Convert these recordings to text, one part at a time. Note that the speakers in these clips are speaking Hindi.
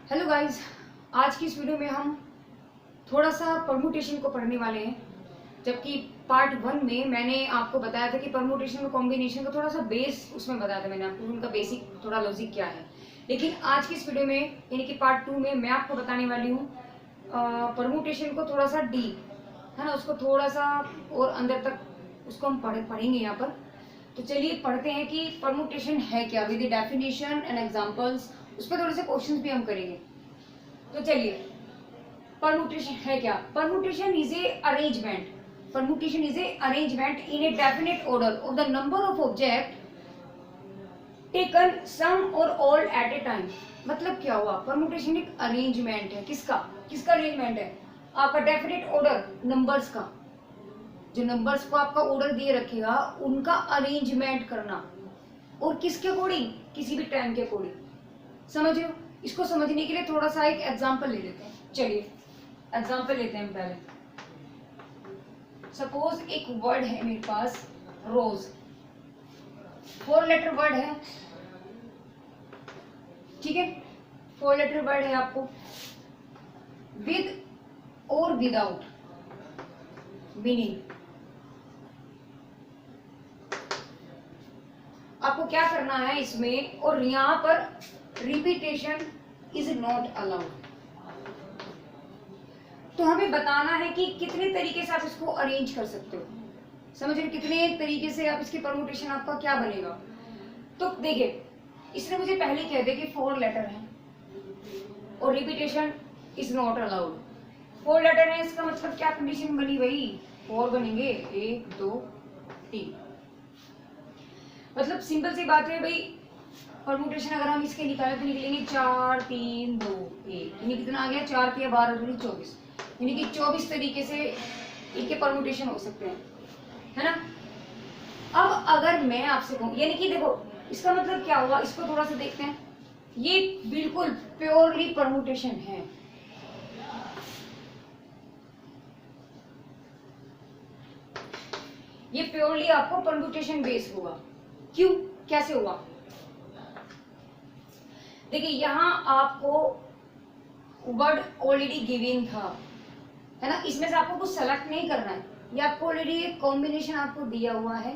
हेलो गाइस, आज की इस वीडियो में हम थोड़ा सा परमुटेशन को पढ़ने वाले हैं। जबकि पार्ट 1 में मैंने आपको बताया था कि परमुटेशन और कॉम्बिनेशन का थोड़ा सा बेस उसमें बताया था मैंने आपको, उनका बेसिक थोड़ा लॉजिक क्या है। लेकिन आज की इस वीडियो में यानी कि पार्ट 2 में मैं आपको बताने वाली हूँ परमुटेशन को थोड़ा सा डीप, है ना, उसको थोड़ा सा और अंदर तक उसको हम पढ़ेंगे यहाँ पर। तो चलिए पढ़ते हैं कि परमुटेशन है क्या, विद डेफिनेशन एंड एग्जांपल्स। उस पर थोड़े से क्वेश्चंस भी हम करेंगे। तो चलिए, परमुटेशन है क्या? Permutation is a arrangement. Permutation is a arrangement in a definite order of the number of object taken some और ऑल एट ए टाइम। मतलब क्या हुआ? परमुटेशन एक अरेंजमेंट है। किसका किसका अरेंजमेंट है? आपका डेफिनेट ऑर्डर, नंबर्स का। जो नंबर्स को आपका ऑर्डर दिए रखेगा उनका अरेंजमेंट करना, और किसके अकॉर्डिंग? किसी भी टाइम के अकॉर्डिंग। समझ रहे हो? इसको समझने के लिए थोड़ा सा एक एग्जांपल ले लेते हैं। चलिए एग्जांपल लेते हैं पहले। सपोज एक वर्ड है मेरे पास, रोज। 4 लेटर वर्ड है, ठीक है। 4 लेटर वर्ड है आपको, विद और विदाउट मीनिंग। आपको क्या करना है इसमें, और यहां पर रिपीटेशन इज नॉट अलाउड। तो हमें बताना है कि कितने तरीके से आप इसको अरेंज कर सकते हो। समझ रहे? कितने तरीके से आप इसकी परमुटेशन आपका क्या बनेगा। तो देखिए, इसने मुझे पहले कह दिया कि 4 लेटर है और repetition is not allowed. 4 letter है, इसका मतलब क्या कंडीशन बनी भाई? 4 बनेंगे, 1 2 3। मतलब सिंपल सी बात है भाई। परमुटेशन अगर हम इसके निकाले तो निकलेंगे 4 3 2 1, यानी कितना आ गया? 4 3 12 दूनी 24, यानी कि 24 तरीके से इनके परमुटेशन हो सकते हैं, है ना। अब अगर मैं आपसे कहूँ, यानी कि देखो इसका मतलब क्या हुआ, इसको थोड़ा सा देखते हैं। ये बिल्कुल प्योरली परमुटेशन है। ये प्योरली आपको परमुटेशन बेस होगा। क्यों? कैसे हुआ? देखिए, यहां आपको वर्ड ऑलरेडी गिवन था, है ना। इसमें से आपको कुछ सेलेक्ट नहीं करना है, ये आपको ऑलरेडी एक कॉम्बिनेशन आपको दिया हुआ है।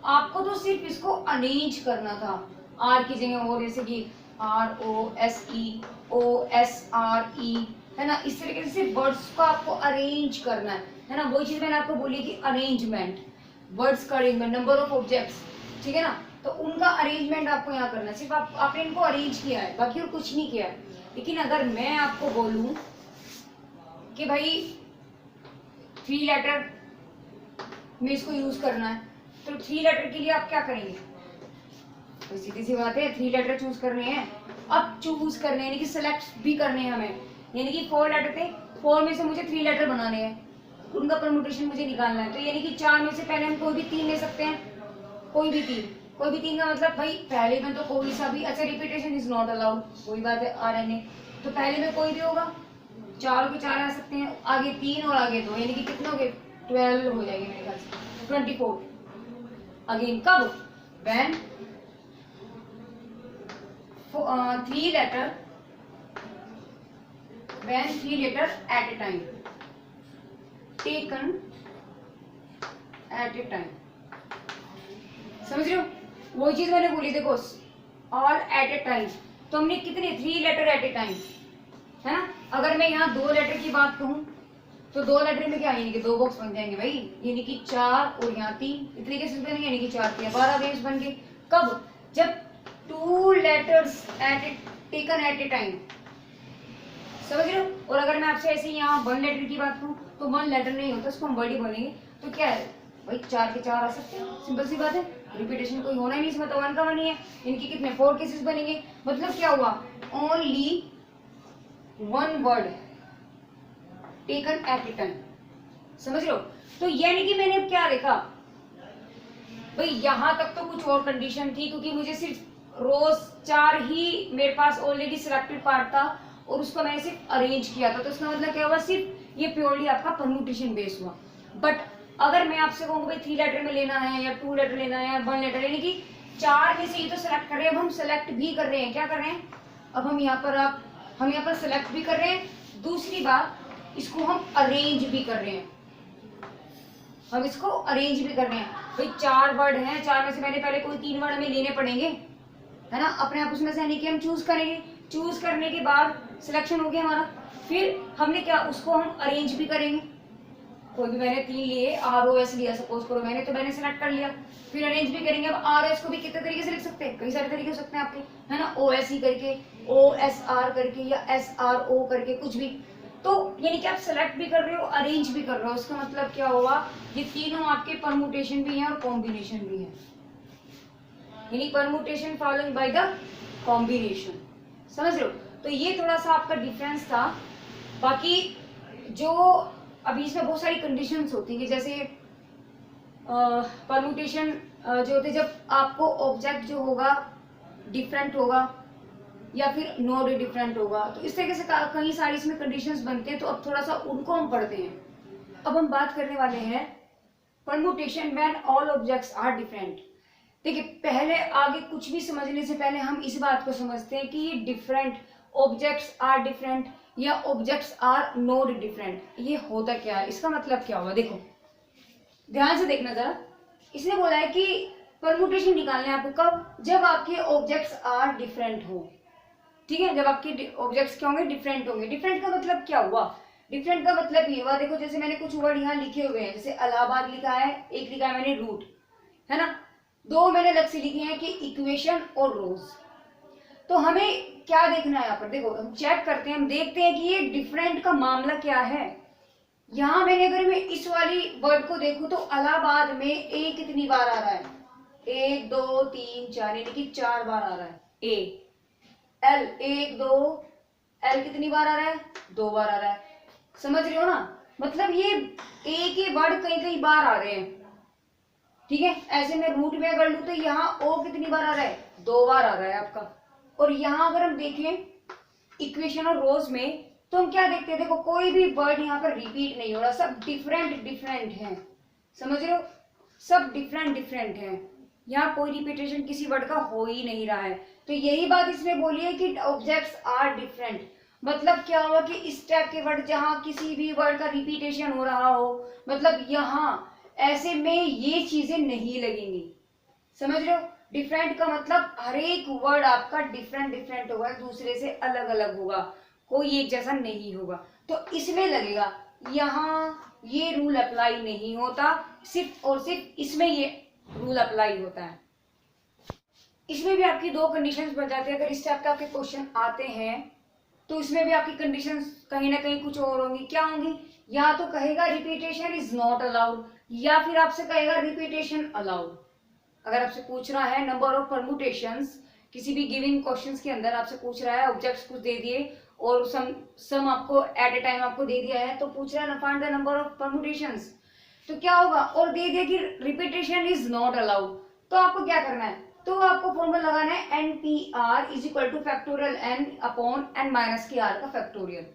आपको तो सिर्फ इसको अरेंज करना था। आर की जगह और, जैसे कि ROSE OSRE, है ना। इस तरीके से सिर्फ वर्ड्स को आपको अरेंज करना है ना। वही चीज मैंने आपको बोली कि अरेंजमेंट, वर्ड्स का अरेंजमेंट, नंबर ऑफ ऑब्जेक्ट्स, ठीक है ना। तो उनका अरेंजमेंट आपको यहाँ करना है। सिर्फ आपने इनको अरेंज किया है, बाकी और कुछ नहीं किया है। लेकिन अगर मैं आपको बोलूं कि भाई 3 लेटर में इसको यूज करना है, तो 3 लेटर के लिए आप क्या करेंगे? तो सीधी सी बात है, 3 लेटर चूज करने हैं। अब चूज करने यानी कि सिलेक्ट भी करने हैं हमें, यानी कि 4 लेटर थे, 4 में से मुझे 3 लेटर बनाने हैं, उनका परमुटेशन मुझे निकालना है। तो यानी कि 4 में से पहले हम कोई भी 3 ले सकते हैं, कोई भी 3। कोई भी 3 का मतलब भाई पहले में तो कोई सा भी, अच्छा रिपीटेशन इज नॉट अलाउड, कोई बात है, RNA। तो पहले में कोई भी होगा, 4 के 4 आ सकते हैं, आगे 3 और आगे 2, यानी कि कितने हो गए? 12 हो जाएंगे मेरे ख्याल से, 24। अगेन कब? When 3 letter, when 3 letter at a time, taken at a time. समझ रहे हो? वही चीज मैंने बोली, देखो, और एट ए टाइम। तो हमने कितने? 3 लेटर एट ए टाइम, है ना। अगर मैं यहाँ 2 लेटर की बात कहूँ तो 2 लेटर में क्या, यानी कि 2 बॉक्स बन जाएंगे भाई, यानी कि 4 और यहाँ 3, इस तरीके से बनेंगे, यानी कि 4 3 12 बेस बन गए। कब? जब 2 letters taken at a time. समझ रहे हो? और अगर मैं आपसे ऐसे यहाँ 1 लेटर की बात करूँ तो 1 लेटर नहीं होता, उसको हम वर्ड ही बोलेंगे। तो क्या है भाई? 4 के 4 आ सकते हैं, सिंपल सी बात है। रिपीटेशन कोई होना ही नहीं इसमें, तो 1 का 1 ही है। इनकी कितने? 4 केसेस बनेंगे। मतलब क्या हुआ? Only 1 word taken at a time. समझ रहे हो? तो यानी कि मैंने क्या देखा भाई, यहां तक तो कुछ और कंडीशन थी, क्योंकि मुझे सिर्फ रोज 4 ही मेरे पास ऑलरेडी सिलेक्टेड पार्ट था और उसको मैंने सिर्फ अरेंज किया था। तो इसका मतलब क्या हुआ? सिर्फ ये प्योरली आपका परमुटेशन बेस हुआ। बट अगर मैं आपसे कहूँ भाई 3 लेटर में लेना है या 2 लेटर लेना है या 1 लेटर, यानी कि 4 में से ये तो सिलेक्ट कर रहे हैं, अब हम सिलेक्ट भी कर रहे हैं। क्या कर रहे हैं? अब हम यहाँ पर आप हम यहाँ पर सेलेक्ट भी कर रहे हैं, दूसरी बात इसको हम अरेंज भी कर रहे हैं, हम इसको अरेंज भी कर रहे हैं। भाई 4 वर्ड हैं, 4 में से मैंने पहले कोई 3 वर्ड हमें लेने पड़ेंगे, है ना, अपने आप उसमें से यानी कि हम चूज करेंगे, चूज करने के बाद सिलेक्शन हो गया हमारा, फिर हमने क्या उसको हम अरेंज भी करेंगे। कोई भी मैंने 3 लिए, ROS लिया सपोज करो मैंने, तो मैंने सेलेक्ट कर लिया, फिर अरेंज भी करेंगे। अब ROS को भी कितने तरीके से लिख सकते हैं, कई सारे तरीके हो सकते हैं आपके, है ना, OSE करके, OSR करके या SRO करके, कुछ भी। तो यानी कि आप सेलेक्ट भी कर रहे हो, अरेंज भी कर रहे हो, उसका मतलब क्या हुआ, ये तीनों आपके परमुटेशन भी हैं और कॉम्बिनेशन भी है, यानी permutation following by the combination, समझ रहे हो। तो ये थोड़ा सा आपका डिफरेंस था। बाकी जो अभी इसमें बहुत सारी कंडीशंस होती है, जैसे परमुटेशन जो होते जब आपको ऑब्जेक्ट जो होगा डिफरेंट होगा या फिर नोड डिफरेंट होगा, तो इस तरीके से कई सारी इसमें कंडीशंस बनते हैं। तो अब थोड़ा सा उनको हम पढ़ते हैं। अब हम बात करने वाले हैं permutation when all objects are different. देखिए, पहले आगे कुछ भी समझने से पहले हम इस बात को समझते हैं कि ये डिफरेंट ऑब्जेक्ट्स आर डिफरेंट या ऑब्जेक्ट्स आर नोड डिफरेंट, ये होता क्या है, इसका मतलब क्या होगा। देखो ध्यान से देखना जरा, इसने बोला है कि परमुटेशन निकालने आपको कब, जब आपके ऑब्जेक्ट्स आर डिफरेंट हो, ठीक है, जब आपके ऑब्जेक्ट्स क्या होंगे, डिफरेंट होंगे। डिफरेंट का मतलब क्या हुआ, डिफरेंट का मतलब ये हुआ, देखो जैसे मैंने कुछ वर्ड यहाँ लिखे हुए हैं, जैसे इलाहाबाद लिखा है, एक लिखा है मैंने रूट, है ना, 2 मैंने अलग से लिखे हैं कि इक्वेशन और रोज। तो हमें क्या देखना है यहाँ पर, देखो हम चेक करते हैं, हम देखते हैं कि ये डिफरेंट का मामला क्या है। यहाँ मैंने अगर मैं इस वाली वर्ड को देखूं तो इलाहाबाद में ए कितनी बार आ रहा है, 1 2 3 4, यानी कि 4 बार आ रहा है। ए एल 1 2, एल कितनी बार आ रहा है, 2 बार आ रहा है, समझ रहे हो ना, मतलब ये ए के वर्ड कई कई बार आ रहे हैं, ठीक है। ऐसे में रूट में अगर लूं तो यहाँ ओ कितनी बार आ रहा है, 2 बार आ रहा है आपका। और यहाँ अगर हम देखें इक्वेशन और रोज में, तो हम क्या देखते हैं, देखो कोई भी वर्ड यहाँ पर रिपीट नहीं हो रहा, सब डिफरेंट डिफरेंट है, समझ रहे हो, सब डिफरेंट डिफरेंट है, यहाँ कोई रिपीटेशन किसी वर्ड का हो ही नहीं रहा है। तो यही बात इसमें बोली है कि ऑब्जेक्ट्स आर डिफरेंट, मतलब क्या होगा कि इस टाइप के वर्ड जहाँ किसी भी वर्ड का रिपीटेशन हो रहा हो, मतलब यहाँ ऐसे में ये चीजें नहीं लगेंगी, समझ रहे हो। डिफरेंट का मतलब हर एक वर्ड आपका डिफरेंट डिफरेंट होगा, दूसरे से अलग अलग होगा, कोई एक जैसा नहीं होगा, तो इसमें लगेगा। यहाँ ये रूल अप्लाई नहीं होता, सिर्फ और सिर्फ इसमें ये रूल अप्लाई होता है। इसमें भी आपकी 2 कंडीशंस बन जाती है। अगर इस टाइप के आपके क्वेश्चन आते हैं तो इसमें भी आपकी कंडीशंस कहीं ना कहीं कुछ और होंगी। क्या होंगी, या तो कहेगा रिपीटेशन इज नॉट अलाउड, या फिर आपसे कहेगा रिपीटेशन अलाउड। अगर आपसे पूछ रहा है नंबर ऑफ परमुटेशंस, किसी भी गिवन क्वेश्चंस के अंदर आपसे पूछ रहा है, ऑब्जेक्ट्स कुछ दे दिए और सम आपको एट ए टाइम आपको दे दिया है, तो पूछ रहा है find the number of permutations, तो क्या होगा, और दे दिया कि रिपीटेशन इज नॉट अलाउड, तो आपको क्या करना है, तो आपको फॉर्मूला लगाना है NPR is equal to factorial n upon n minus के r का फैक्टोरियल,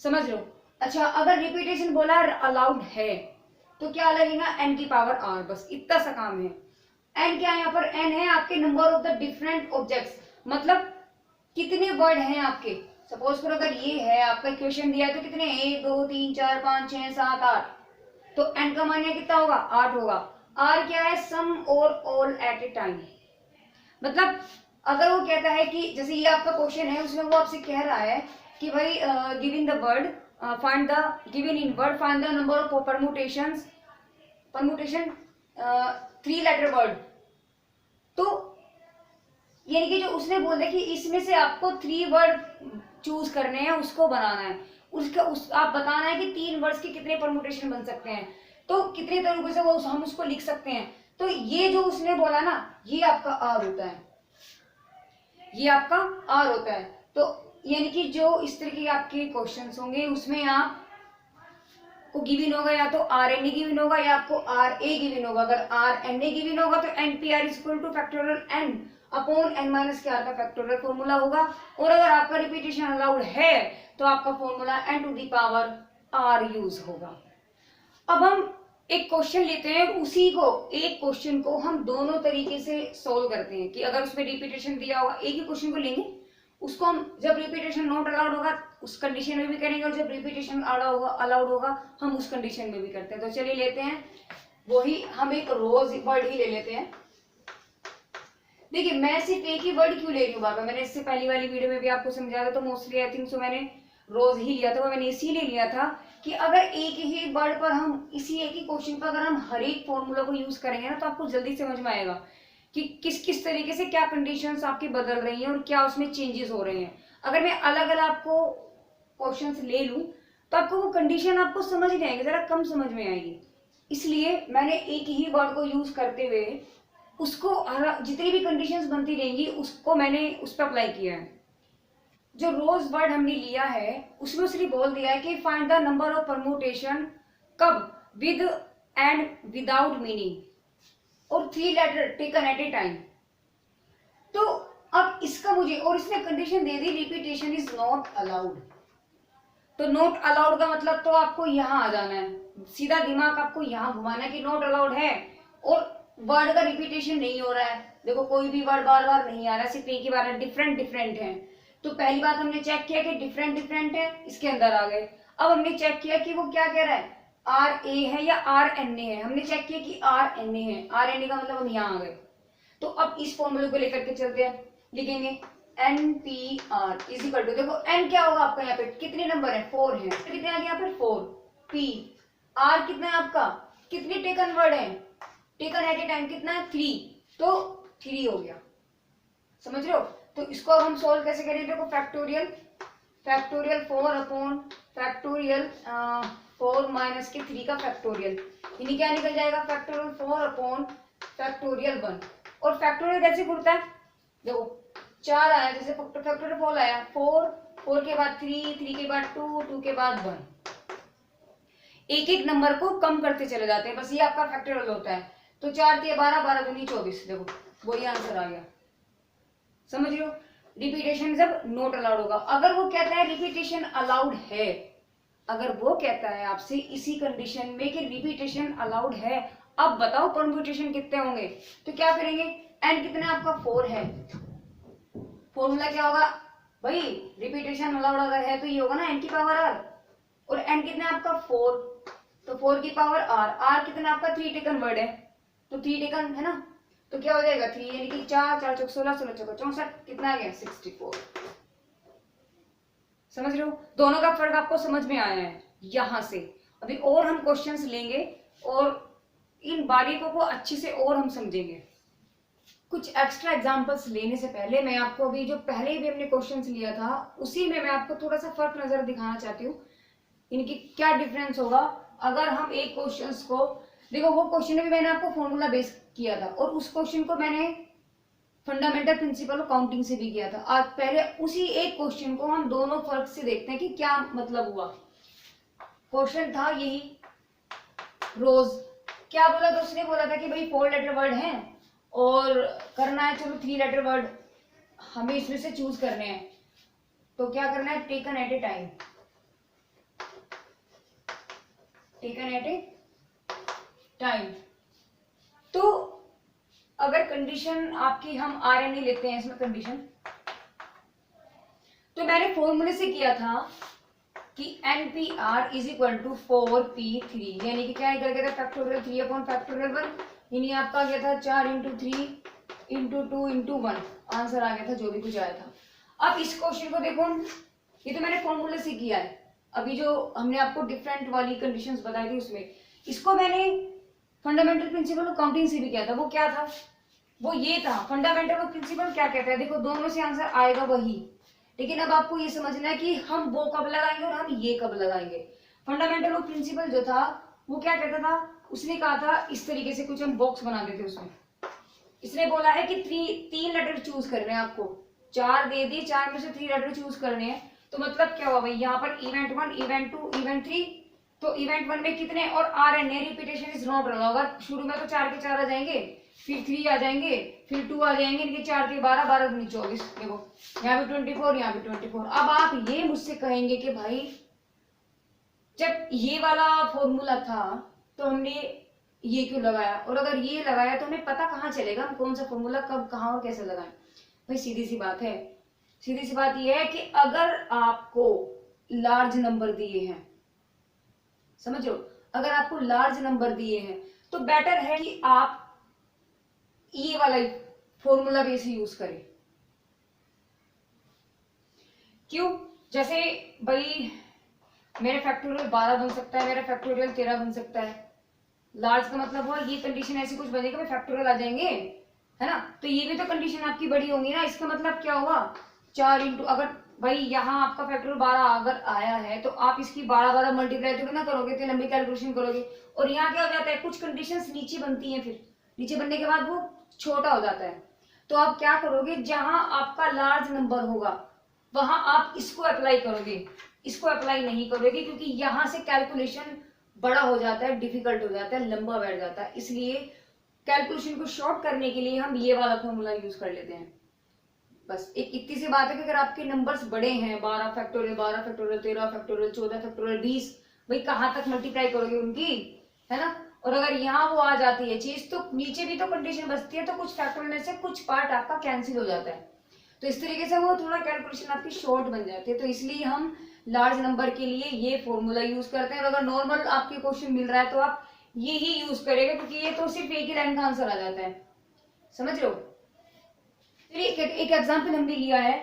समझ लो। अच्छा, अगर रिपीटेशन बोला अलाउड है तो क्या लगेगा, n की पावर r, बस इतना सा काम है। n क्या है, यहाँ पर n है आपके number of the different objects, मतलब कितने वर्ड हैं आपके। सपोज करो अगर ये है आपका इक्वेशन दिया है तो कितने, 1 2 3 4 5 6 7 8, तो n का मान कितना होगा, 8 होगा। r क्या है, सम और ऑल एट ए टाइम, मतलब अगर वो कहता है कि जैसे ये आपका क्वेश्चन है, उसमें वो आपसे कह रहा है कि भाई given the word find the given in word find the number of permutation 3 letter word, तो यानी कि जो उसने बोल दिया कि इसमें से आपको 3 वर्ड चूज करने हैं, उसको बनाना है, आप बताना है कि 3 वर्ड्स के कितने परमुटेशन बन सकते हैं, तो कितने तरीके से वो हम उसको लिख सकते हैं। तो ये जो उसने बोला ना, ये आपका आर होता है, ये आपका आर होता है। तो यानी कि जो इस तरह के आपके क्वेश्चंस होंगे उसमें आप को गिवन होगा या तो आर एन ए गिवन होगा या आपको आर ए गिवन होगा। अगर आर एन ए गिवन होगा तो NPR is equal to factorial n upon n minus के r का फैक्टोरियल फॉर्मूला होगा। और अगर आपका रिपीटेशन अलाउड है तो आपका formula n to the power r use होगा। अब हम एक क्वेश्चन लेते हैं, उसी को एक क्वेश्चन को हम दोनों तरीके से सोल्व करते हैं कि अगर उसमें रिपीटेशन दिया होगा, एक ही क्वेश्चन को लेंगे, उसको हम जब रिपीटेशन नॉट अलाउड होगा उस कंडीशन में भी करेंगे, और जब रिपीटेशन अलाउड होगा हम उस कंडीशन में भी करते हैं। तो चलिए लेते हैं वही, हम एक रोज वर्ड ही ले लेते हैं। देखिए मैं सिर्फ एक ही वर्ड क्यों ले रही हूँ बाबा, मैंने इससे पहली वाली वीडियो में भी आपको समझाया था, तो मोस्टली आई थिंक सो मैंने रोज ही लिया था। वो मैंने इसीलिए लिया था कि अगर एक ही वर्ड पर हम इसी एक ही क्वेश्चन पर अगर हम हर एक फॉर्मूला को यूज करेंगे ना, तो आपको जल्दी समझ में आएगा कि किस किस तरीके से क्या कंडीशंस आपकी बदल रही हैं और क्या उसमें चेंजेस हो रहे हैं। अगर मैं अलग अलग आपको क्वेश्चंस ले लूं तो आपको वो कंडीशन आपको समझ नहीं आएगी, जरा कम समझ में आएगी। इसलिए मैंने एक ही वर्ड को यूज करते हुए उसको जितनी भी कंडीशंस बनती रहेंगी उसको मैंने उस पर अप्लाई किया है। जो रोज वर्ड हमने लिया है उसमें उसने बोल दिया है कि find the number of permutation कब विद एंड विदाउट मीनिंग और 3 letter taken at a time. तो अब इसका मुझे, और इसने कंडीशन दे दी रिपीटेशन इज नॉट अलाउड। तो नॉट अलाउड का मतलब तो आपको यहाँ आ जाना है, सीधा दिमाग आपको यहाँ घुमाना है कि नॉट अलाउड है और वर्ड का रिपीटेशन नहीं हो रहा है। देखो कोई भी वर्ड बार बार नहीं आ रहा है, सिर्फ एक ही बार है, डिफरेंट डिफरेंट है। तो पहली बात हमने चेक किया कि डिफरेंट डिफरेंट है, इसके अंदर आ गए। अब हमने चेक किया कि वो क्या कह रहा है, आर ए है या आर एन ए है। हमने चेक किया कि आर एन ए है, आर एन ए का मतलब हम यहाँ आ गए। तो अब इस फॉर्मूले को लेकर के चलते हैं, लिखेंगे N P R is equal to, देखो एन क्या होगा आपका यहाँ पे, कितने नंबर है 4 है, कितने आ गया यहाँ पे 4, पी आर कितना है आपका, कितनी टेकन वर्ड है, टेकन एट ए टाइम कितना है 3, तो 3 हो गया। समझ रहे हो। तो इसको अब हम सोल्व कैसे करेंगे, देखो फैक्टोरियल 4 अपॉन फैक्टोरियल 4 माइनस के 3 का फैक्टोरियल, यानी क्या निकल जाएगा फैक्टोरियल 4 अपॉन फैक्टोरियल 1। और फैक्टोरियल कैसे खुलता है, देखो 4 आया, जैसे फैक्टोरियल 4 आया, 4 के बाद 3 के बाद 2 के बाद 1, एक एक नंबर को कम करते चले जाते हैं, बस ये आपका फैक्टोरियल होता है। तो 4 के 12 दूनी 24, देखो वही आंसर आ गया। समझ रहे हो। रिपीटेशन जब नोट अलाउड होगा, अगर वो कहता है रिपीटेशन अलाउड है, अगर वो कहता है आपसे इसी कंडीशन में कि रिपीटेशन अलाउड है, अब बताओ परम्यूटेशन कितने होंगे, तो क्या करेंगे, एन कितना आपका 4 है, फॉर्मूला क्या होगा भाई, रिपीटेशन अलाउड अगर है तो ये होगा ना एन की पावर आर, और एन कितना आपका 4, तो 4 की पावर आर, आर कितना आपका 3 टेकन वर्ड है, तो 3 टेकन है ना, तो क्या हो जाएगा 3 यानी कि 4 4 चौक 16 16 चौक 64, कितना आ गया 64। समझ रहे हो, दोनों का फर्क आपको समझ में आया है यहां से। अभी और हम क्वेश्चंस लेंगे और इन बारीकों को अच्छे से और हम समझेंगे। कुछ एक्स्ट्रा एग्जांपल्स लेने से पहले मैं आपको अभी जो पहले भी हमने क्वेश्चंस लिया था उसी में मैं आपको थोड़ा सा फर्क नजर दिखाना चाहती हूँ, इनकी क्या डिफरेंस होगा अगर हम एक क्वेश्चंस को, देखो वो क्वेश्चन भी मैंने आपको फॉर्मूला बेस किया था और उस क्वेश्चन को मैंने फंडामेंटल प्रिंसिपल ऑफ काउंटिंग से भी किया था। आज पहले उसी एक क्वेश्चन को हम दोनों फर्क से देखते हैं कि क्या मतलब हुआ। क्वेश्चन था यही, रोज क्या बोला था, उसने बोला था कि भाई 4 लेटर वर्ड है और करना है, चलो 3 लेटर वर्ड हमें इसमें से चूज करने हैं, तो क्या करना है, taken at a time, taken at a time. तो अगर कंडीशन आपकी हम RNA लेते हैं इसमें कंडीशन, तो मैंने फॉर्मूले से किया था कि NPR is equal to 4P3, यानी कि क्या निकल गया था फैक्टोरियल 3 अपॉन फैक्टोरियल 1, यानी आपका गया था 4 इंटू 3 इंटू 2 इंटू 1, आंसर आ गया था जो भी कुछ आया था। अब इस क्वेश्चन को देखो, ये तो मैंने फॉर्मूले से किया है, अभी जो हमने आपको डिफरेंट वाली कंडीशंस बताई थी उसमें, इसको मैंने फंडामेंटल प्रिंसिपल ऑफ काउंटिंग से भी किया था। वो क्या था, वो ये था, फंडामेंटल ऑफ प्रिंसिपल क्या कहता है, देखो दोनों से आंसर आएगा वही, लेकिन अब आपको ये समझना है कि हम वो कब लगाएंगे और हम ये कब लगाएंगे। फंडामेंटल ऑफ प्रिंसिपल जो था वो क्या कहता था, उसने कहा था इस तरीके से कुछ हम बॉक्स बना देते उसमें, इसने बोला है कि 3 लेटर चूज करने हैं आपको, 4 दे दिए, 4 में से 3 लेटर चूज करने हैं, तो मतलब क्या हुआ भाई, यहाँ पर इवेंट 1 इवेंट 2 इवेंट 3, तो इवेंट 1 में कितने और RNA repetition is not allowed, शुरू में तो 4 के 4 आ जाएंगे, फिर 3 आ जाएंगे, फिर 2 आ जाएंगे, इनके 4 के 12 12 दूनी 24, देखो यहाँ भी 24 यहाँ भी 24। अब आप ये मुझसे कहेंगे कि भाई जब ये वाला फॉर्मूला था तो हमने ये क्यों लगाया, और अगर ये लगाया तो हमें पता कहाँ चलेगा हम कौन सा फॉर्मूला कब कहाँ और कैसे लगाएं। भाई सीधी सी बात है, सीधी सी बात यह है कि अगर आपको लार्ज नंबर दिए हैं, समझो, अगर आपको लार्ज नंबर दिए हैं तो बेटर है कि आप ये वाला फॉर्मूला बेस यूज करें। क्यों? जैसे भाई मेरा फैक्टोरियल 12 बन सकता है, मेरा फैक्टोरियल 13 बन सकता है। लार्ज का मतलब हुआ ये कंडीशन ऐसी कुछ बनेगा फैक्टोरियल आ जाएंगे, है ना। तो ये भी तो कंडीशन आपकी बड़ी होंगी ना। इसका मतलब क्या हुआ, 4 इंटू, अगर भाई यहाँ आपका फैक्टोरियल 12 अगर आया है तो आप इसकी 12 मल्टीप्लाई तो ना करोगे, इतनी लंबी कैलकुलेशन करोगे। और यहाँ क्या हो जाता है, कुछ कंडीशंस नीचे बनती हैं, फिर नीचे बनने के बाद वो छोटा हो जाता है। तो आप क्या करोगे, जहां आपका लार्ज नंबर होगा वहां आप इसको अप्लाई करोगे, इसको अप्लाई नहीं करोगे, क्योंकि यहां से कैलकुलेशन बड़ा हो जाता है, डिफिकल्ट हो जाता है, लंबा बैठ जाता है। इसलिए कैलकुलेशन को शॉर्ट करने के लिए हम ये वाला फॉर्मूला यूज कर लेते हैं। बस एक इतनी सी बात है कि अगर आपके नंबर्स बड़े हैं, 12 फैक्टोरियल, 12 फैक्टोरियल, 13 फैक्टोरियल, 14 फैक्टोरियल, 20, भाई कहाँ तक मल्टीप्लाई करोगे उनकी, है ना। और अगर यहाँ वो आ जाती है चीज तो नीचे भी तो कंडीशन बचती है, तो कुछ फैक्टोरियल में से कुछ पार्ट आपका कैंसिल हो जाता है। तो इस तरीके से वो थोड़ा कैलकुलेशन आपकी शॉर्ट बन जाती है। तो इसलिए हम लार्ज नंबर के लिए ये फॉर्मूला यूज करते हैं। और अगर नॉर्मल आपके क्वेश्चन मिल रहा है तो आप ये ही यूज करेंगे, क्योंकि ये तो सिर्फ एक ही लाइन का आंसर आ जाता है, समझ रहे हो। चलिए एक एग्जाम्पल हमने लिया है।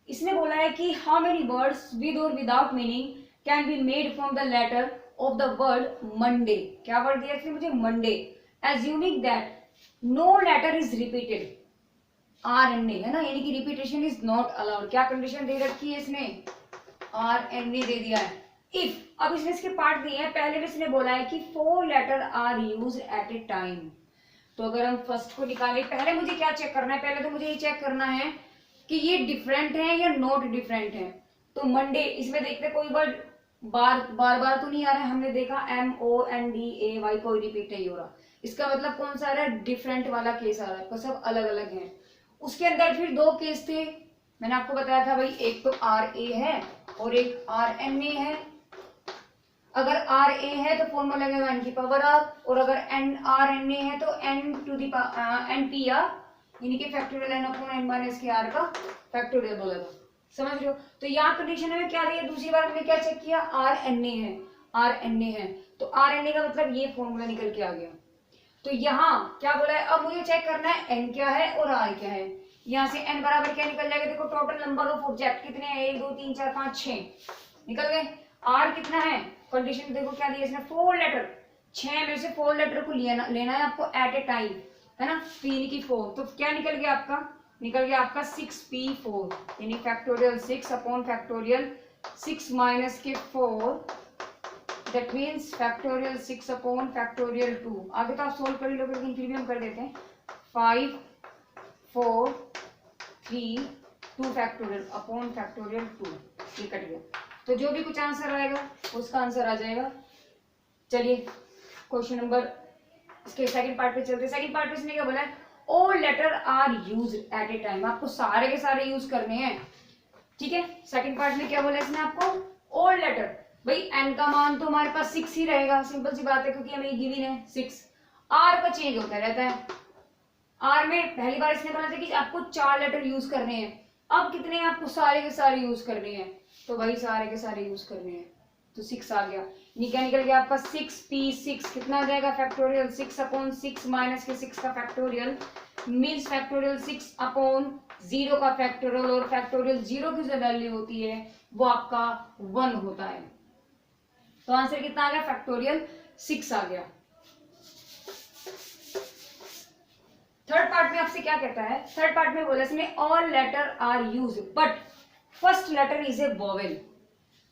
इसने बोला है कि हाउ मेनी वर्ड्स विद और without meaning can be made from the letter of the word Monday. क्या वर्ड दिया इसने मुझे, Monday, assuming that no letter is repeated, R N A, है ना, यानी कि रिपीटेशन इज नॉट अलाउड। क्या कंडीशन दे रखी है इसने, आर एन ए दे दिया है। इफ, अब इसने इसके पार्ट दिए हैं। पहले में इसने बोला है कि 4 letter are use at a time. तो अगर हम फर्स्ट को निकालें, पहले मुझे क्या चेक करना है, पहले तो मुझे ये चेक करना है कि ये डिफरेंट है या नॉट डिफरेंट है। तो मंडे, इसमें देखते कोई वर्ड बार बार तो नहीं आ रहा है। हमने देखा MONDAY कोई रिपीट नहीं हो रहा। इसका मतलब कौन सा आ रहा है, डिफरेंट वाला केस आ रहा है, तो सब अलग अलग है। उसके अंदर फिर 2 केस थे, मैंने आपको बताया था भाई, एक तो RA है और एक RNA है। अगर RA है तो फॉर्मूला लगेगा n की पावर r, और अगर RNA है तो NPR, यानी कि factorial n upon n minus के r का फैक्टोरियल बोलेगा, समझ रहे हो। तो यहाँ कंडीशन में क्या दिया, दूसरी बार हमने क्या चेक किया, RNA है, RNA है, तो RNA का मतलब ये फॉर्मूला निकल के आ गया। तो यहाँ क्या बोला है, अब मुझे चेक करना है n क्या है और r क्या है। यहाँ से n बराबर क्या निकल जाएगा, देखो टोटल नंबर ऑफ ऑब्जेक्ट कितने हैं, 1 2 3 4 5 6 निकल गए। r कितना है, कंडीशन देखो क्या दिया इसने, 4 लेटर, 6 में से 4 लेटर को लेना है आपको एट ए टाइम, है ना, 3 की 4, तो क्या निकल गया आपका, निकल गया आपका 6p4, यानी फैक्टोरियल 6 अपॉन फैक्टोरियल 6 माइनस के 4, that means factorial 6 upon factorial 2। आगे तो आप सोल्व कर ही लोगे, लेकिन फिर भी हम कर देते हैं। 5 4 3 2 फैक्टोरियल अपॉन फैक्टोरियल 2, ये कट गया। तो जो भी कुछ आंसर आएगा उसका आंसर आ जाएगा। चलिए क्वेश्चन नंबर, इसके सेकंड पार्ट पे चलते हैं। सेकंड पार्ट में इसने क्या बोला है, all letter are use at a time, आपको सारे के सारे यूज करने हैं, ठीक है। सेकंड पार्ट में क्या बोला इसने आपको, ऑल लेटर, भाई n का मान तो हमारे पास 6 ही रहेगा, सिंपल सी बात है, क्योंकि हमें गिवन है 6। r का चेंज होता रहता है। r में पहली बार इसने बोला था कि आपको 4 लेटर यूज करने हैं, अब कितने हैं आपको, सारे के सारे यूज करने हैं, तो भाई सारे के सारे यूज करने हैं, तो 6 आ गया। क्या निकल गया आपका 6p6, कितना आ जाएगा फैक्टोरियल 6 अपॉन 6 माइनस के 6 का फैक्टोरियल, मीन्स फैक्टोरियल 6 अपॉन 0 का फैक्टोरियल, और फैक्टोरियल 0 की जो वैल्यू होती है वो आपका 1 होता है। तो आंसर कितना आ गया, फैक्टोरियल 6 आ गया। थर्ड पार्ट में आपसे क्या कहता है, थर्ड पार्ट में बोला इसने all letter are use but first letter is a vowel.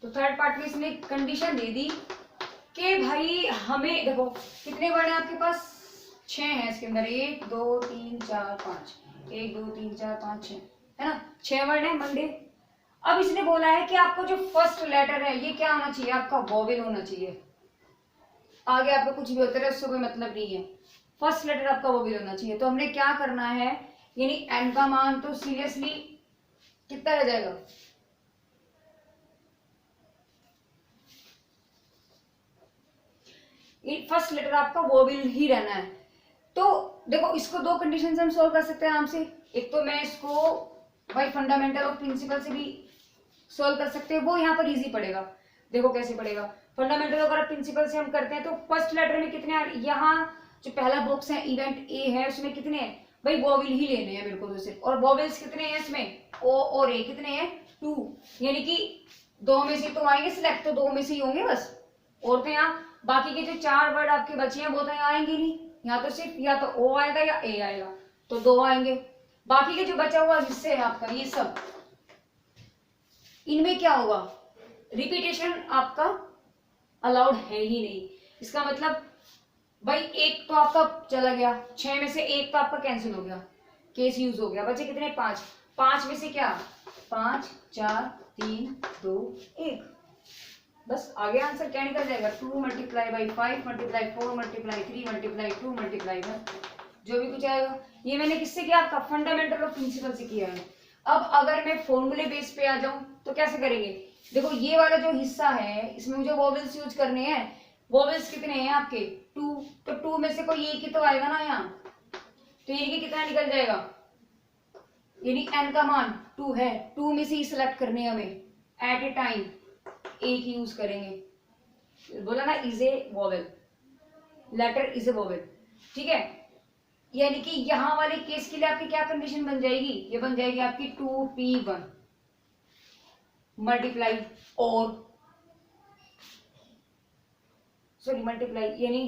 तो थर्ड पार्ट में इसने कंडीशन दे दी कि भाई हमें, देखो कितने वर्ड हैं आपके पास, 6 हैं इसके अंदर, 1 2 3 4 5, 1 2 3 4 5 6, है ना, 6 वर्ड है मंडे। अब इसने बोला है कि आपको जो फर्स्ट लेटर है ये क्या होना चाहिए, आपका वोवेल होना चाहिए। आगे आपका कुछ भी होता है उससे कोई मतलब नहीं है, फर्स्ट लेटर आपका वोवेल होना चाहिए। तो हमने क्या करना है, यानी n का मान तो सीरियसली कितना रह जाएगा, फर्स्ट लेटर आपका वोवेल ही रहना है। तो देखो इसको 2 कंडीशन से हम सोल्व कर सकते हैं आराम से। एक तो मैं इसको भाई फंडामेंटल ऑफ प्रिंसिपल से भी सोल्व कर सकते हैं, वो यहाँ पर इजी पड़ेगा। देखो कैसे पड़ेगा, फंडामेंटल ऑफ प्रिंसिपल से हम करते हैं तो फर्स्ट लेटर में कितने यहाँ जो पहला बॉक्स है इवेंट ए है उसमें कितने हैं भाई, वॉवेल ही लेने हैं मेरे को तो सिर्फ, और वॉवेल्स कितने हैं इसमें, ओ और ए कितने हैं 2, यानी कि 2 में से तो आएंगे सिलेक्ट, तो 2 में से ही होंगे बस, और तो यहाँ बाकी के जो 4 वर्ड आपके बचे हैं वो तो यहाँ आएंगे नहीं, यहाँ तो सिर्फ या तो ओ आएगा या ए आएगा, तो 2 आएंगे। बाकी के जो बचा हुआ हिस्से है आपका ये सब, इनमें क्या होगा, रिपीटेशन आपका अलाउड है ही नहीं। इसका मतलब भाई एक तो आपका चला गया, 6 में से एक तो आपका कैंसिल हो गया, केस यूज हो गया, बचे कितने 5, 5 में से क्या 5 4 3 2 1, बस आगे आंसर क्या निकल जाएगा 2 multiply by 5 multiply 4 multiply 3 multiply 2 multiply 1, जो भी कुछ आएगा। ये मैंने किससे किया, आपका फंडामेंटल ऑफ प्रिंसिपल से किया है। अब अगर मैं फॉर्मूले बेस पे आ जाऊं तो कैसे करेंगे, देखो ये वाला जो हिस्सा है इसमें मुझे वॉवेल्स यूज करने हैं, वॉवेल्स कितने हैं आपके 2, तो 2 में से कोई एक ही तो आएगा ना यहाँ, तो यानी कि कितना निकल जाएगा, यानी n का मान 2 है, 2 में से ही सिलेक्ट करने हैं हमें, एट ए टाइम एक ही यूज करेंगे, बोला ना is a vowel, letter is a vowel, ठीक है। यानी कि यहाँ वाले केस के लिए आपकी क्या कंडीशन बन जाएगी, ये बन जाएगी आपकी 2p1 मल्टीप्लाई और सॉरी मल्टीप्लाई यानी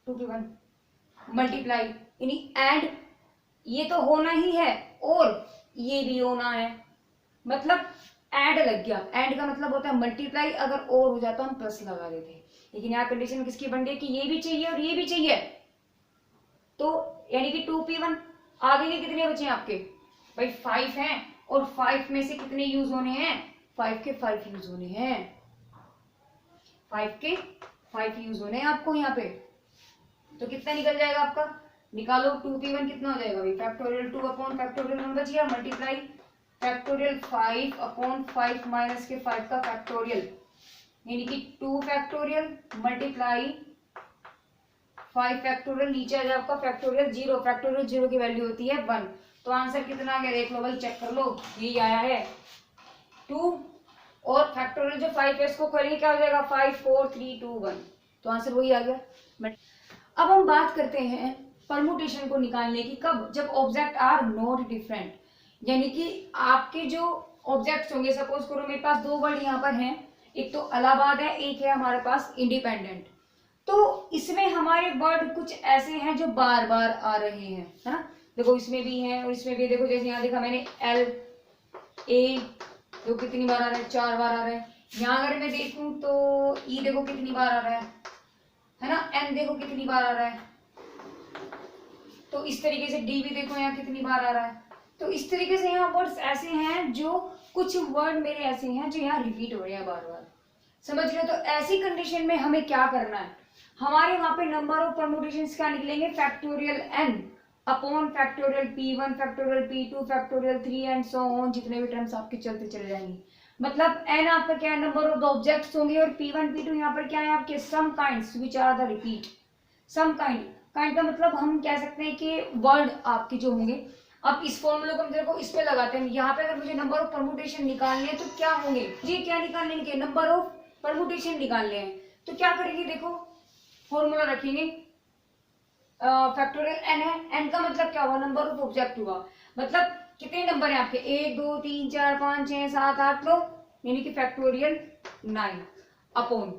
2p1 मल्टीप्लाई यानी एंड, ये तो होना ही है और ये भी होना है, मतलब एड लग गया, एंड का मतलब होता है मल्टीप्लाई, अगर और हो जाता हम प्लस लगा देते, लेकिन यहाँ कंडीशन किसकी बन रही है कि ये भी चाहिए और ये भी चाहिए, तो यानी कि 2p1 आगे के कितने बचे हैं आपके भाई 5 हैं, और 5 में से कितने यूज होने हैं, 5 के 5 यूज होने हैं, 5 के 5 यूज होने हैं आपको यहाँ पे, तो कितना निकल जाएगा आपका, निकालो 2p1 कितना हो जाएगा भाई, फैक्टोरियल 2 अपॉन फैक्टोरियल 1 बच गया, मल्टीप्लाई फैक्टोरियल 5 अपॉन 5 माइनस के 5 का फैक्टोरियल, यानी कि 2 फैक्टोरियल मल्टीप्लाई 5 फैक्टोरियल, नीचे आ जाए आपका फैक्टोरियल 0, फैक्टोरियल 0 की वैल्यू होती है 1, तो आंसर कितना आ गया देख लो भाई, चेक कर लो, यही आया है 2, और फैक्टोरियल जो 5 है इसको करेंगे क्या हो जाएगा 5 4 3 2 1, तो आंसर वही आ गया। अब हम बात करते हैं परमुटेशन को निकालने की, कब, जब ऑब्जेक्ट आर नॉट डिफरेंट, यानी कि आपके जो ऑब्जेक्ट्स होंगे, सपोज करो मेरे पास 2 वर्ड यहाँ पर हैं, एक तो इलाहाबाद है, एक है हमारे पास इंडिपेंडेंट, तो इसमें हमारे वर्ड कुछ ऐसे हैं जो बार बार आ रहे हैं, है ना, देखो इसमें भी है और इसमें भी, देखो जैसे यहाँ देखा मैंने एल ए, देखो कितनी बार आ रहा है, 4 बार आ रहा है, यहाँ अगर मैं देखूं तो ई देखो कितनी बार आ रहा है ना, एन देखो कितनी बार आ रहा है, तो इस तरीके से डी भी देखो यहाँ कितनी बार आ रहा है, तो इस तरीके से यहाँ वर्ड्स ऐसे हैं जो कुछ वर्ड मेरे ऐसे हैं जो यहाँ रिपीट हो रहे हैं बार बार, समझ रहे हो। तो ऐसी कंडीशन में हमें क्या करना है, हमारे वहां पे नंबर ऑफ परमुटेशंस क्या निकलेंगे, factorial n upon factorial p1 factorial p2 factorial 3 and so on, जितने भी टर्म्स आपके चलते चले जाएंगे, मतलब n आपका क्या है, नंबर ऑफ द ऑब्जेक्ट्स होंगे, और p1 p2 यहाँ पर क्या है आपके some kinds which are the repeat, some kind, kind का मतलब हम कह सकते हैं कि वर्ड आपके जो होंगे, अब इस फॉर्मूले को हम देखो इस पे लगाते हैं, यहाँ पे अगर मुझे नंबर ऑफ परमुटेशन निकालने हैं तो क्या होंगे, ये क्या निकालने के नंबर ऑफ परमुटेशन निकालने हैं, तो क्या करेंगे, देखो फॉर्मूला रखेंगे, फैक्टोरियल n है, n का मतलब क्या हुआ, नंबर ऑफ ऑब्जेक्ट हुआ, मतलब कितने नंबर हैं आपके 1 2 3 4 5 6 7 8 लो, यानी कि factorial 9 upon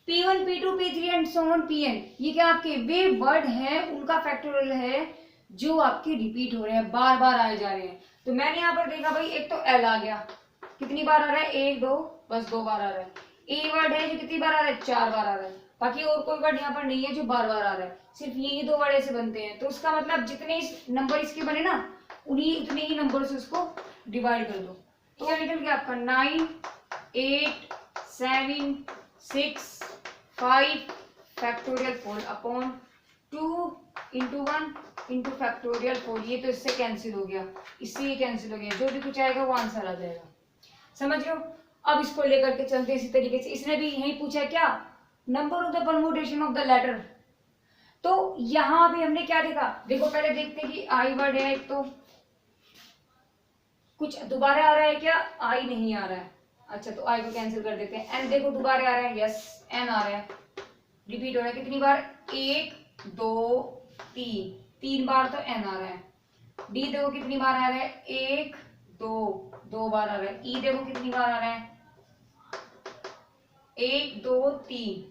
p1 p2 p3 and so on pn, ये क्या आपके वे वर्ड हैं उनका फैक्टोरियल है जो आपके रिपीट हो रहे हैं, बार बार आए जा रहे हैं। तो मैंने यहाँ पर देखा भाई एक तो एल आ गया, कितनी बार आ रहा है 1 2, बस 2 बार आ रहा है, ए वर्ड है जो कितनी बार आ रहा है 4 बार आ रहा है, बाकी और कोई वर्ड यहाँ पर नहीं है जो बार बार आ रहा है, सिर्फ यही 2 वर्ड ऐसे बनते हैं, तो उसका मतलब जितने नंबर इसके बने ना उन्हीं उतने ही नंबर से उसको डिवाइड कर दो, तो क्या निकल गया आपका 9 8 7 6 5 factorial 4 upon 2 into 1 into factorial 4, ये तो इससे कैंसिल हो गया, इससे ये कैंसिल हो गया, जो भी कुछ आएगा वो आंसर आ जाएगा, समझ रहे हो। अब इसको लेकर के चलते इसी तरीके से, इसने भी यही पूछा क्या, number of the permutation of the letter, तो यहाँ भी हमने क्या देखा, देखो पहले देखते हैं कि आई वर्ड है एक तो कुछ दोबारा आ रहा है क्या? आई नहीं आ रहा है। अच्छा तो आई को कैंसिल कर देते हैं। एन देखो दोबारा आ रहा है, यस एन आ रहा है, रिपीट हो रहा है कितनी बार? 1 2 3, 3 बार तो एन आ रहा है। डी देखो कितनी बार आ रहा है? 1 2, 2 बार आ रहा है। ई देखो कितनी बार आ रहा है? 1 2 3।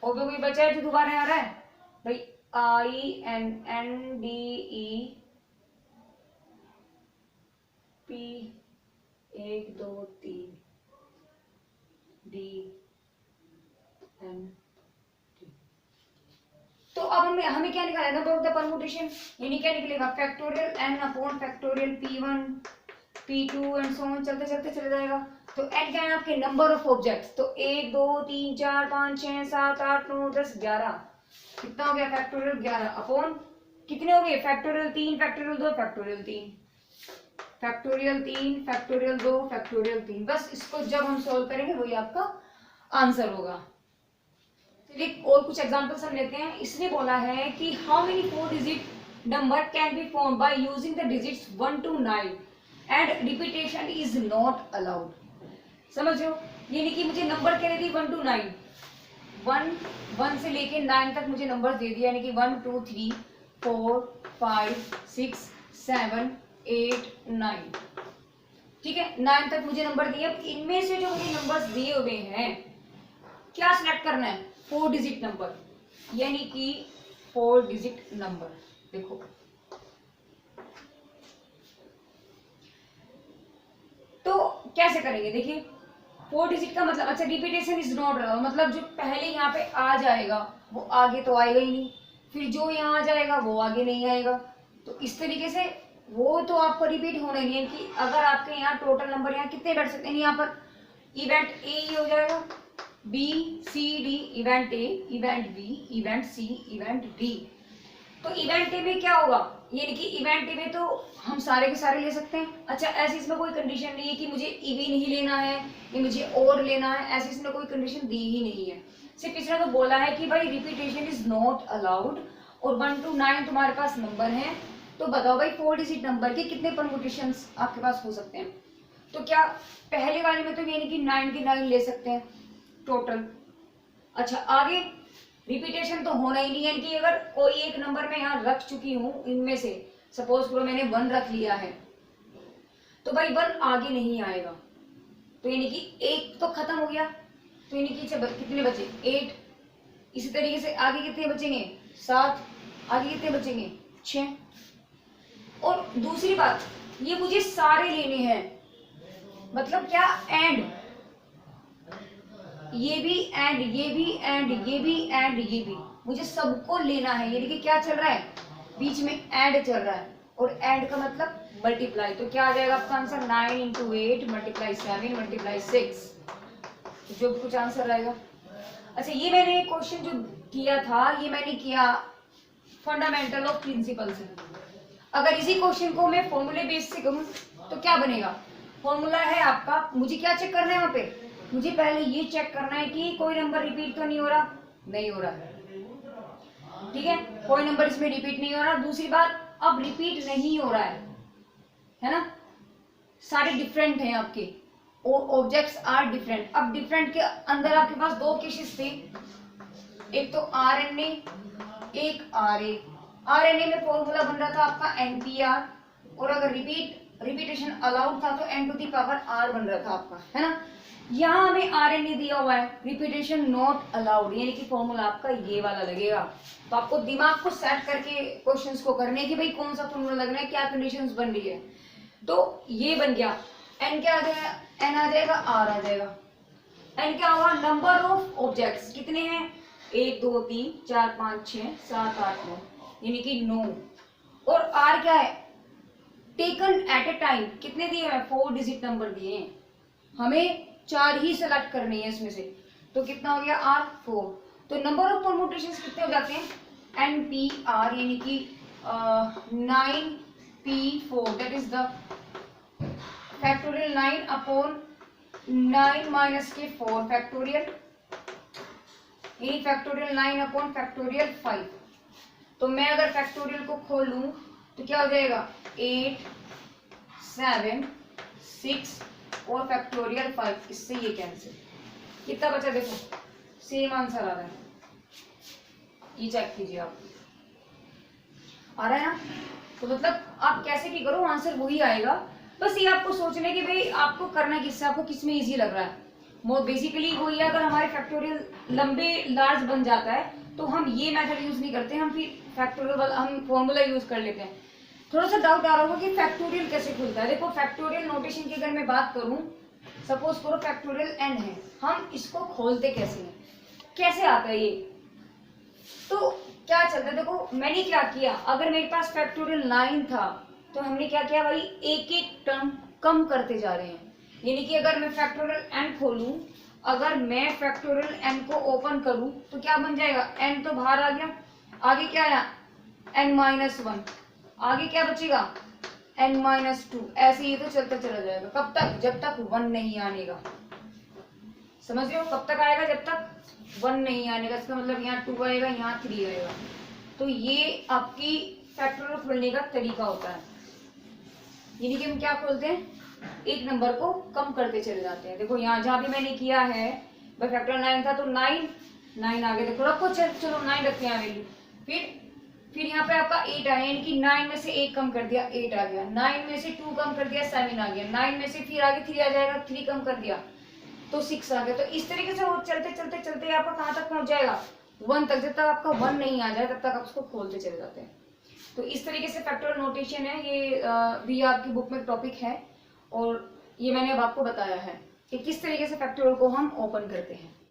और भी कोई बचा है जो दोबारा आ रहा है भाई? I N N D E P 1 2 3 D N. तो अब हमें क्या निकालना है? नंबर ऑफ द परमुटेशन, यानी क्या निकलेगा? Factorial n upon factorial p1 p2 and so on, चलते चलते चले जाएगा। तो एन क्या है आपके? Number of objects. तो 1 2 3 4 5 6 7 8 9 10 11, कितना हो गया? फैक्टोरियल 11 अपॉन कितने हो गए? Factorial 3 factorial 2 factorial 3 factorial 3 factorial 2 factorial 3। बस इसको जब हम सॉल्व करेंगे वही आपका आंसर होगा। चलिए और कुछ एग्जांपल्स हम लेते हैं। इसने बोला है कि how many 4 digit number can be formed by using the digits 1 to 9 and repetition is not allowed. समझ रहे हो? यानी कि मुझे नंबर कह रही थी 1 to 9, 1 से लेके 9 तक मुझे नंबर दे दिया, यानी कि 1 2 3 4 5 6 7 8 9। ठीक है, 9 तक मुझे नंबर दिए। अब इनमें से जो मुझे नंबर्स दिए हुए हैं क्या सिलेक्ट करना है? 4 डिजिट नंबर, यानी कि 4 डिजिट नंबर। देखो तो कैसे करेंगे? देखिए 4 डिजिट का मतलब, अच्छा रिपीटेशन इज नॉट अलाउड, मतलब जो पहले यहाँ पे आ जाएगा वो आगे तो आएगा ही नहीं, फिर जो यहाँ आ जाएगा वो आगे नहीं आएगा। तो इस तरीके से वो तो आपको रिपीट होना ही है कि अगर आपके यहाँ टोटल नंबर यहाँ कितने बैठ सकते हैं, यहाँ पर इवेंट ए ही हो जाएगा, B C D, event A, event B, event C, event D. तो इवेंट ए में क्या होगा? यानी कि इवेंट ए में तो हम सारे के सारे ले सकते हैं। अच्छा ऐसे इसमें कोई कंडीशन नहीं है कि मुझे इवन ही लेना है या मुझे और लेना है, ऐसे इसमें कोई कंडीशन दी ही नहीं है। सिर्फ इसने तो बोला है कि भाई रिपीटेशन इज नॉट अलाउड और 1 to 9 तुम्हारे पास नंबर है, तो बताओ भाई 4 डिजिट नंबर के कितने परमुटेशंस आपके पास हो सकते हैं। तो क्या पहले वाले में तो यानी कि 9 के 9 ले सकते हैं टोटल। अच्छा आगे रिपीटेशन तो होना ही नहीं है कि अगर कोई एक नंबर मैं यहाँ रख चुकी हूँ, इनमें से सपोज करो मैंने 1 रख लिया है, तो भाई 1 आगे नहीं आएगा, तो यानी कि 1 तो खत्म हो गया, तो यानी कि कितने बचे? 8। इसी तरीके से आगे कितने बचेंगे? 7। आगे कितने बचेंगे? 6। और दूसरी बात, ये मुझे सारे लेने हैं, मतलब क्या? एंड ये भी एंड ये भी एंड ये भी एंड ये भी, मुझे सबको लेना है। यानी कि क्या चल रहा है? बीच में एंड चल रहा है, और एंड का मतलब मल्टीप्लाई। तो क्या आ जाएगा आपका आंसर? 9 into 8 मल्टीप्लाई 7 मल्टीप्लाई 6, जो भी कुछ आंसर आएगा। अच्छा ये मैंने क्वेश्चन जो किया था ये मैंने किया फंडामेंटल ऑफ प्रिंसिपल से। अगर इसी क्वेश्चन को मैं फॉर्मूले बेस से करूँ तो क्या बनेगा? फॉर्मूला है आपका, मुझे क्या चेक करना है वहां पे? मुझे पहले ये चेक करना है कि कोई नंबर रिपीट तो नहीं हो रहा, नहीं हो रहा है, ठीक है, कोई नंबर इसमें रिपीट नहीं हो रहा। दूसरी बात, अब रिपीट नहीं हो रहा है ना, सारे डिफरेंट हैं आपके, ऑब्जेक्ट्स आर डिफरेंट। अब डिफरेंट के अंदर आपके पास 2 केसेस थे, एक तो आरएनए, एक आरए। आरएनए में फॉर्मूला बन रहा था आपका एनपीआर, और अगर रिपीटेशन अलाउड था तो n to the power r बन रहा था आपका, है ना। यहाँ हमें आरएनए दिया हुआ है, रिपीटेशन नॉट अलाउड, यानी कि फॉर्मूला आपका ये वाला लगेगा। तो आपको दिमाग को सेट करके क्वेश्चंस को करने की भाई कौन सा फॉर्मूला लगना है, क्या कंडीशंस बन रही है। तो ये बन गया, एन क्या आ जाएगा? एन आ जाएगा, आर आ जाएगा। एन क्या हुआ? नंबर ऑफ ऑब्जेक्ट्स कितने हैं? 1 2 3 4 5 6 7 8 9, यानी कि 9। और आर क्या है? टेकन एट ए टाइम, कितने दिए हैं? 4 डिजिट नंबर दिए हैं, हमें 4 ही सेलेक्ट करनी है इसमें से, तो कितना हो गया? आर 4। तो नंबर ऑफ परमुटेशंस कितने हो जाते हैं? एन पी आर, यानी कि 9p4, that is the factorial 9 upon 9 minus के 4 फैक्टोरियल, यानी फैक्टोरियल 9 अपॉन फैक्टोरियल 5। तो मैं अगर फैक्टोरियल को खोलूं तो क्या हो जाएगा? 8 7 6 और फैक्टोरियल 5, इससे ये कैंसिल, कितना बचा देखो, सेम आंसर आ रहा है, ये चेक कीजिए आप, आ रहा है ना। तो मतलब आप कैसे भी करो आंसर वही आएगा, बस ये आपको सोचने की भाई आपको करना किससे, आपको किस में इजी लग रहा है। वो बेसिकली वही है, अगर हमारे फैक्टोरियल लंबे लार्ज बन जाता है तो हम ये मेथड यूज नहीं करते, हम फिर फैक्टोरियल हम फॉर्मूला यूज कर लेते हैं। थोड़ा सा डाउट आ रहा होगा कि फैक्टोरियल कैसे खुलता है। देखो फैक्टोरियल नोटेशन की अगर मैं बात करूं, सपोज करो फैक्टोरियल n है, हम इसको खोलते कैसे हैं, कैसे आता है ये, तो क्या चलता है, देखो मैंने क्या किया, अगर मेरे पास फैक्टोरियल 9 था तो हमने क्या किया भाई, एक एक टर्म कम करते जा रहे हैं। यानी कि अगर मैं फैक्टोरियल n खोलूं, अगर मैं फैक्टोरियल n को ओपन करूं तो क्या बन जाएगा, n तो बाहर आ गया, आगे क्या आया n-1, आगे क्या बचेगा n-2, ऐसे ही तो चलता चला जाएगा, कब तक, जब तक 1 नहीं आनेगा। समझ रहे हो, कब तक आएगा, जब तक 1 नहीं आनेगा। इसका मतलब यहाँ 2 आएगा, यहाँ 3 आएगा। तो ये आपकी फैक्टोरियल खोलने का तरीका होता है, यानी कि हम क्या खोलते हैं, एक नंबर को कम करते चले जाते हैं। देखो यहाँ जहां भी मैंने किया है, फैक्टोरियल 9 था तो 9 आगे देखो रखो, चलो 9 रखते हैं वैल्यू, फिर यहाँ पे आपका 8 आया, यानी कि 9 में से 1 कम कर दिया, 8 आ गया, 9 में से 2 कम कर दिया, 7 आ गया, 9 में से फिर आगे 3 आ जाएगा, 3 कम कर दिया तो 6 आ गया। तो इस तरीके से वो चलते चलते चलते आपका कहाँ तक पहुंच जाएगा, 1 तक। जब तक आपका 1 नहीं आ जाए तब तक आप उसको खोलते चले जाते हैं। तो इस तरीके से फैक्टोरियल नोटेशन है, ये भी आपकी बुक में टॉपिक है, और ये मैंने अब आपको बताया है कि किस तरीके से फैक्टोरियल को हम ओपन करते हैं।